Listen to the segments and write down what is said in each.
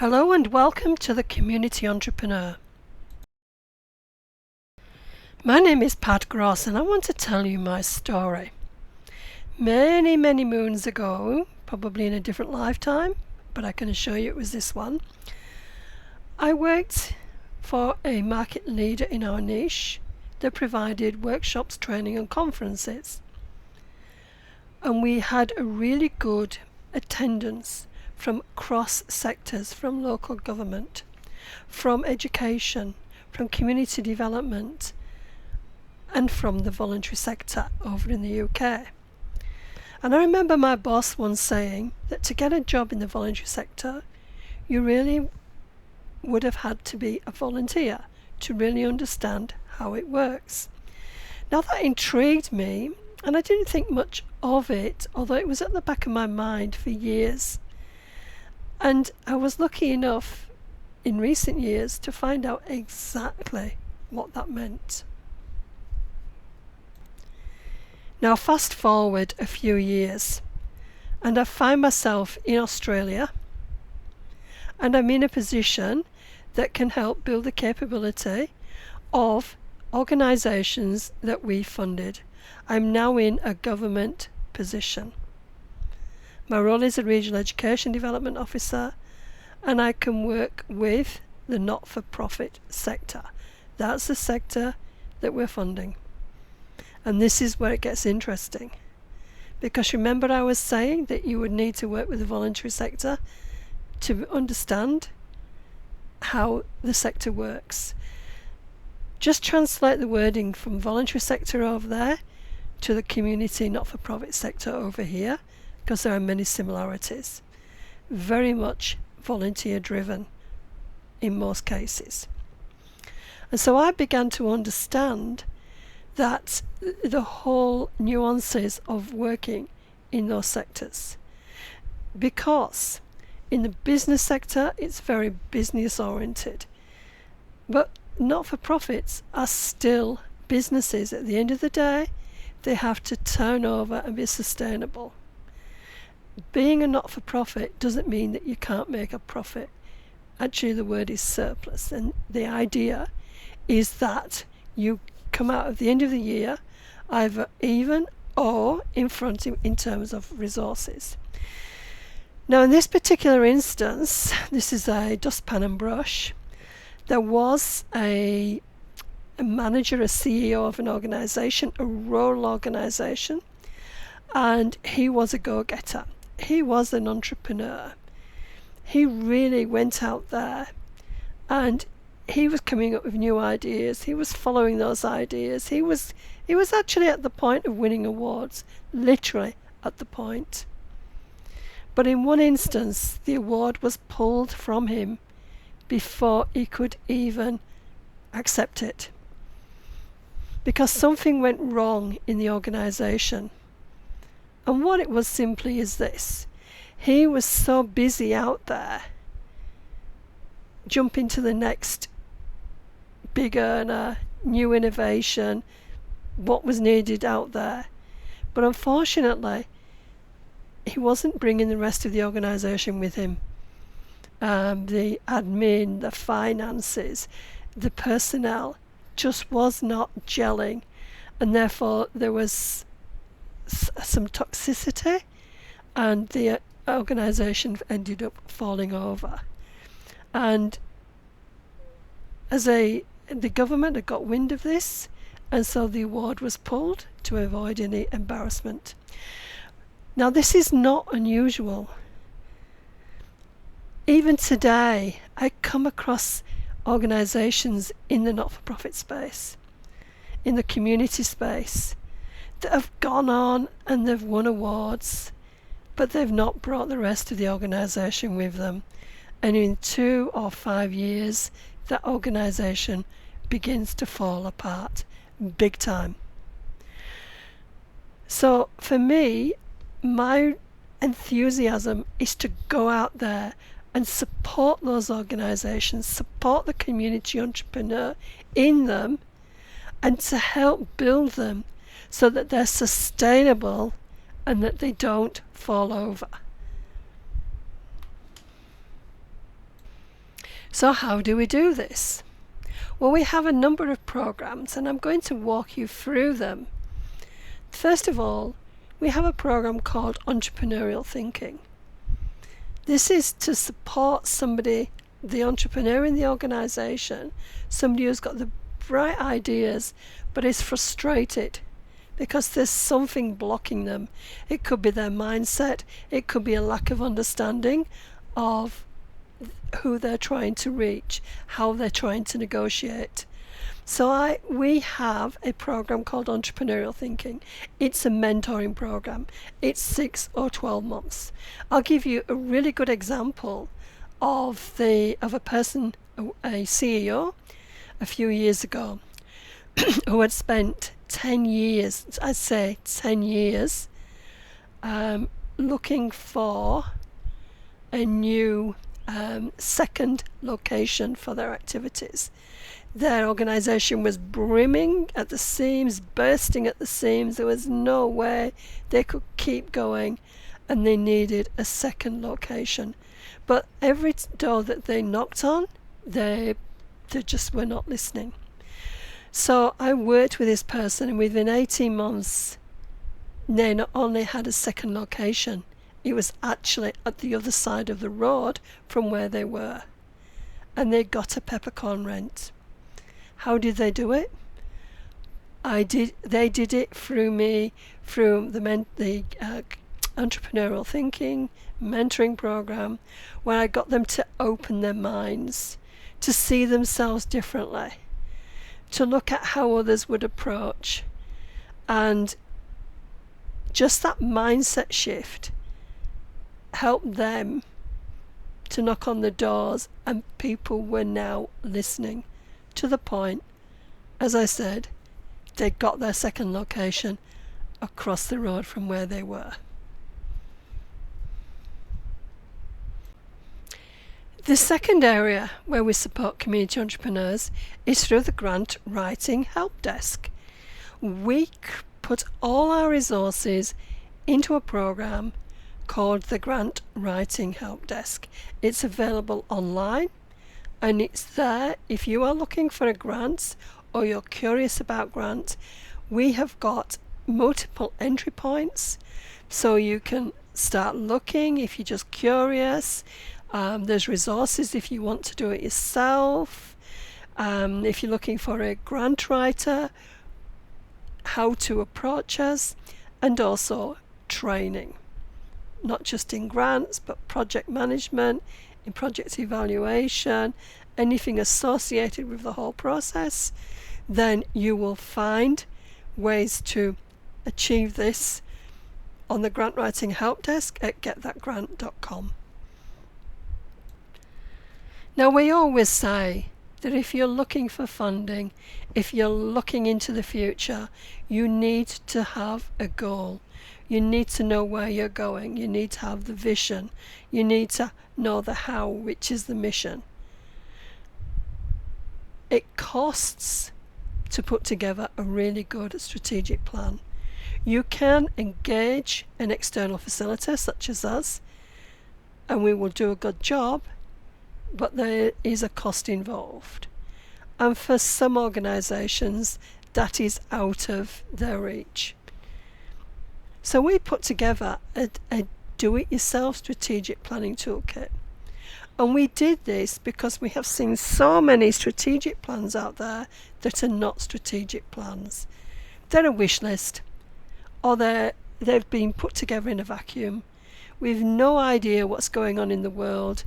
Hello and welcome to the Community Entrepreneur. My name is Pat Gross and I want to tell you my story. Many moons ago, probably in a different lifetime, but I can assure you it was this one, I worked for a market leader in our niche that provided workshops, training and conferences. And we had a really good attendance from cross sectors, from local government, from education, from community development, and from the voluntary sector over in the UK. And I remember my boss once saying that to get a job in the voluntary sector, you really would have had to be a volunteer to really understand how it works. Now that intrigued me, and I didn't think much of it, although it was at the back of my mind for years. And I was lucky enough in recent years to find out exactly what that meant. Now fast forward a few years and I find myself in Australia, and I'm in a position that can help build the capability of organisations that we funded. I'm now in a government position. My role is a Regional Education Development Officer, and I can work with the not-for-profit sector. That's the sector that we're funding. And this is where it gets interesting. Because remember I was saying that you would need to work with the voluntary sector to understand how the sector works. Just translate the wording from voluntary sector over there to the community not-for-profit sector over here, because there are many similarities. Very much volunteer driven in most cases. And so I began to understand that the whole nuances of working in those sectors. Because in the business sector it's very business oriented. But not-for-profits are still businesses. At the end of the day, they have to turn over and be sustainable. Being a not-for-profit doesn't mean that you can't make a profit. Actually, the word is surplus, and the idea is that you come out at the end of the year either even or in front in terms of resources. Now in this particular instance, this is a dustpan and brush. There was a manager, a CEO of an organisation, a rural organisation, and he was a go-getter. He was an entrepreneur. He really went out there and he was coming up with new ideas. He was following those ideas. He was actually at the point of winning awards, literally at the point. But in one instance, the award was pulled from him before he could even accept it, because something went wrong in the organisation. And what it was simply is this: he was so busy out there jumping to the next big earner, new innovation, what was needed out there. But unfortunately, he wasn't bringing the rest of the organisation with him. The admin, the finances, the personnel just was not gelling, and therefore there was some toxicity, and the organisation ended up falling over. And the government had got wind of this, and so the award was pulled to avoid any embarrassment. Now this is not unusual. Even today I come across organisations in the not-for-profit space, in the community space, that have gone on and they've won awards, but they've not brought the rest of the organisation with them. And in 2 or 5 years, that organisation begins to fall apart big time. So for me, my enthusiasm is to go out there and support those organisations, support the community entrepreneur in them, and to help build them so that they're sustainable and that they don't fall over. So how do we do this? Well, we have a number of programs, and I'm going to walk you through them. First of all, we have a program called Entrepreneurial Thinking. This is to support somebody, the entrepreneur in the organization, somebody who's got the bright ideas but is frustrated because there's something blocking them. It could be their mindset, it could be a lack of understanding of who they're trying to reach, how they're trying to negotiate. So we have a program called Entrepreneurial Thinking. It's a mentoring program. It's 6 or 12 months. I'll give you a really good example of a person, a CEO, a few years ago, who had spent 10 years, I'd say 10 years, looking for a new second location for their activities. Their organization was brimming at the seams, bursting at the seams. There was no way they could keep going, and they needed a second location. But every door that they knocked on, they just were not listening. So I worked with this person, and within 18 months, they not only had a second location, it was actually at the other side of the road from where they were. And they got a peppercorn rent. How did they do it? They did it through me, through the Entrepreneurial Thinking mentoring program, where I got them to open their minds, to see themselves differently, to look at how others would approach. And just that mindset shift helped them to knock on the doors, and people were now listening, to the point, as I said, they got their second location across the road from where they were. The second area where we support community entrepreneurs is through the grant writing help desk. We put all our resources into a program called the Grant Writing Help Desk. It's available online, and it's there if you are looking for a grant or you're curious about grants. We have got multiple entry points, so you can start looking if you're just curious. There's resources if you want to do it yourself. If you're looking for a grant writer, how to approach us, and also training, not just in grants but project management, in project evaluation, anything associated with the whole process. Then you will find ways to achieve this on the Grant Writing Help Desk at getthatgrant.com. Now, we always say that if you're looking for funding, if you're looking into the future, you need to have a goal. You need to know where you're going. You need to have the vision. You need to know the how, which is the mission. It costs to put together a really good strategic plan. You can engage an external facilitator such as us, and we will do a good job, but there is a cost involved. And for some organisations, that is out of their reach. So we put together a do-it-yourself strategic planning toolkit. And we did this because we have seen so many strategic plans out there that are not strategic plans. They're a wish list, or they've been put together in a vacuum with no idea what's going on in the world,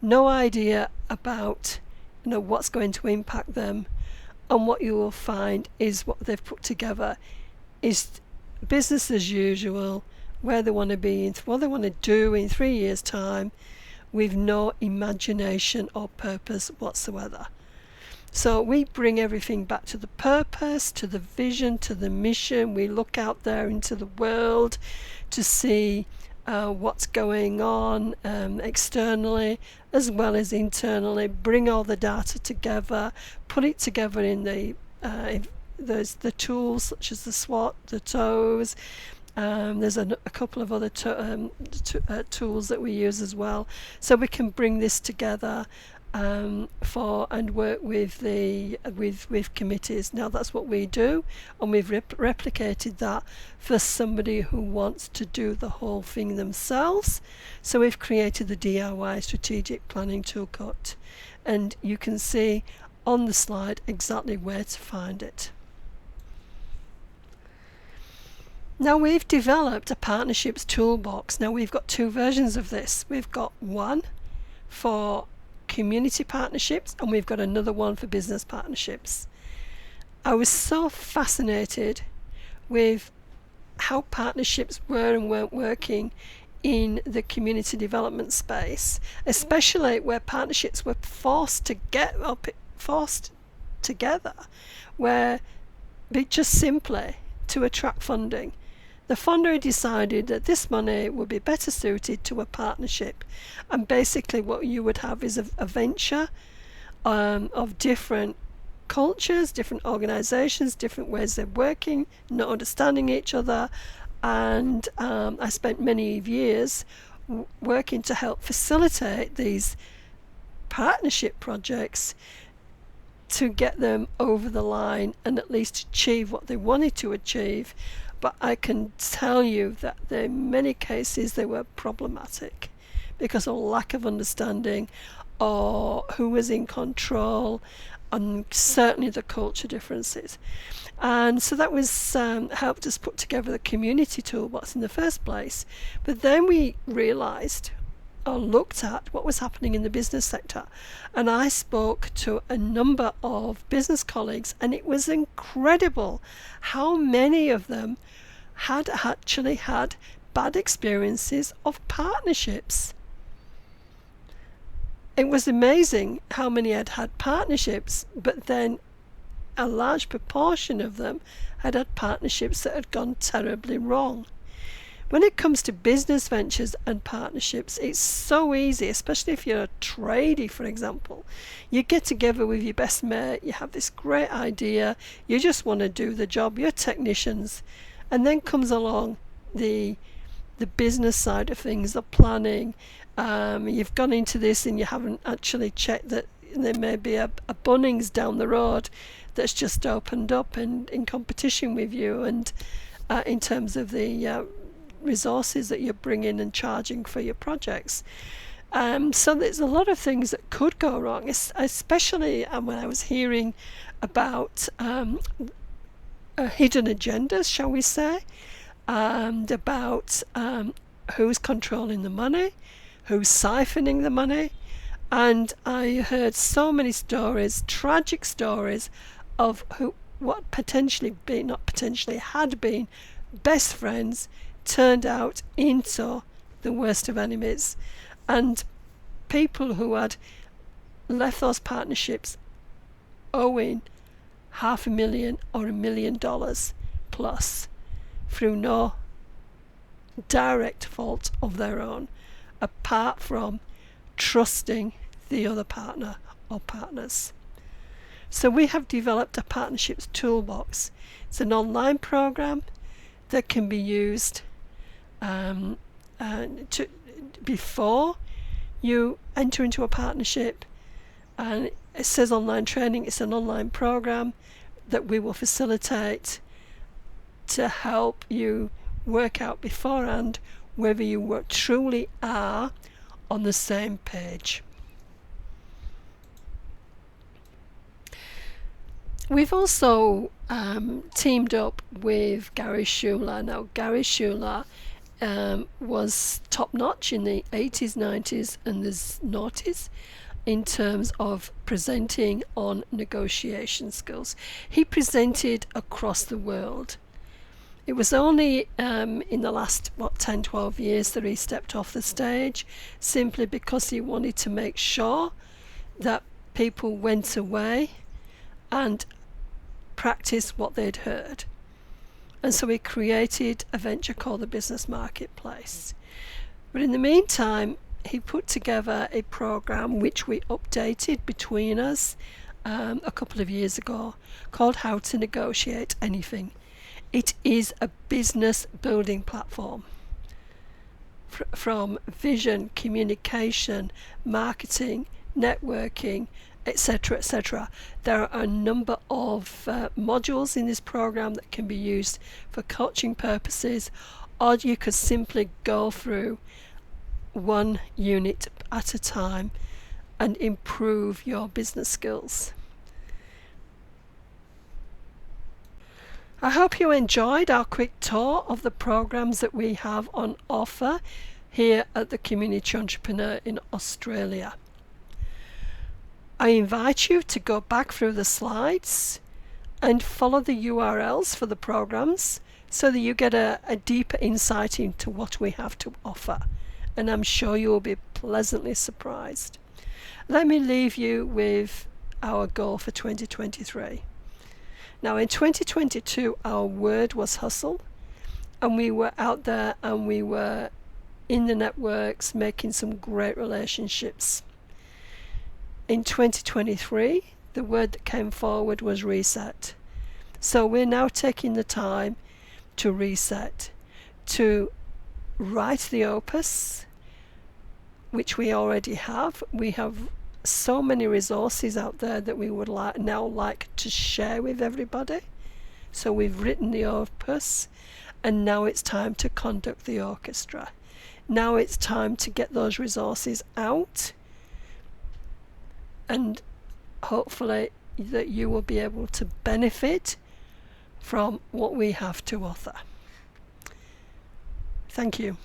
no idea about what's going to impact them. And what you will find is what they've put together is business as usual, where they want to be, what they want to do in 3 years' time, with no imagination or purpose whatsoever. So we bring everything back to the purpose, to the vision, to the mission. We look out there into the world to see what's going on externally as well as internally, bring all the data together, put it together in there's the tools such as the SWOT, the TOES. There's a couple of other tools that we use as well, so we can bring this together for and work with the with committees. Now that's what we do, and we've replicated that for somebody who wants to do the whole thing themselves. So we've created the DIY strategic planning toolkit, and you can see on the slide exactly where to find it. Now we've developed a partnerships toolbox. Now we've got two versions of this. We've got one for community partnerships, and we've got another one for business partnerships. I was so fascinated with how partnerships were and weren't working in the community development space, especially where partnerships were forced together, where just simply to attract funding. The funder decided that this money would be better suited to a partnership, and basically what you would have is a venture of different cultures, different organizations, different ways of working, not understanding each other, and I spent many years working to help facilitate these partnership projects to get them over the line and at least achieve what they wanted to achieve. But I can tell you that in many cases they were problematic because of lack of understanding or who was in control, and certainly the culture differences. And so that was helped us put together the community toolbox in the first place. But then we realised or looked at what was happening in the business sector, and I spoke to a number of business colleagues, and it was incredible how many of them had actually had bad experiences of partnerships. It was amazing how many had had partnerships, but then a large proportion of them had had partnerships that had gone terribly wrong. When it comes to business ventures and partnerships, it's so easy, especially if you're a tradie, for example. You get together with your best mate, you have this great idea, you just want to do the job, you're technicians, and then comes along the business side of things, the planning. You've gone into this and you haven't actually checked that there may be a Bunnings down the road that's just opened up and in competition with you, and in terms of the resources that you're bringing and charging for your projects. So there's a lot of things that could go wrong, especially when I was hearing about hidden agendas, shall we say, and about who's controlling the money, who's siphoning the money. And I heard so many stories, tragic stories, of what had been best friends turned out into the worst of enemies, and people who had left those partnerships owing $500,000 or $1 million plus through no direct fault of their own, apart from trusting the other partner or partners. So we have developed a partnerships toolbox. It's an online program that can be used before you enter into a partnership, and it says online training. It's an online program that we will facilitate to help you work out beforehand whether you truly are on the same page. We've also teamed up with Gary Schuler. Now, Gary Schuler was top-notch in the 80s, 90s and the noughties in terms of presenting on negotiation skills. He presented across the world. It was only in the last 10, 12 years that he stepped off the stage, simply because he wanted to make sure that people went away and practiced what they'd heard. And so he created a venture called the Business Marketplace. But in the meantime, he put together a program which we updated between us a couple of years ago, called How to Negotiate Anything. It is a business building platform from vision, communication, marketing, networking, etc., etc. There are a number of modules in this program that can be used for coaching purposes, or you could simply go through one unit at a time and improve your business skills. I hope you enjoyed our quick tour of the programs that we have on offer here at the Community Entrepreneur in Australia. I invite you to go back through the slides and follow the URLs for the programs so that you get a deeper insight into what we have to offer, and I'm sure you will be pleasantly surprised. Let me leave you with our goal for 2023. Now in 2022 our word was hustle, and we were out there and we were in the networks making some great relationships. In 2023 the word that came forward was reset. So we're now taking the time to reset, to write the opus, which we already have. We have so many resources out there that we would now like to share with everybody. So we've written the opus, and now it's time to conduct the orchestra. Now it's time to get those resources out, and hopefully that you will be able to benefit from what we have to offer. Thank you.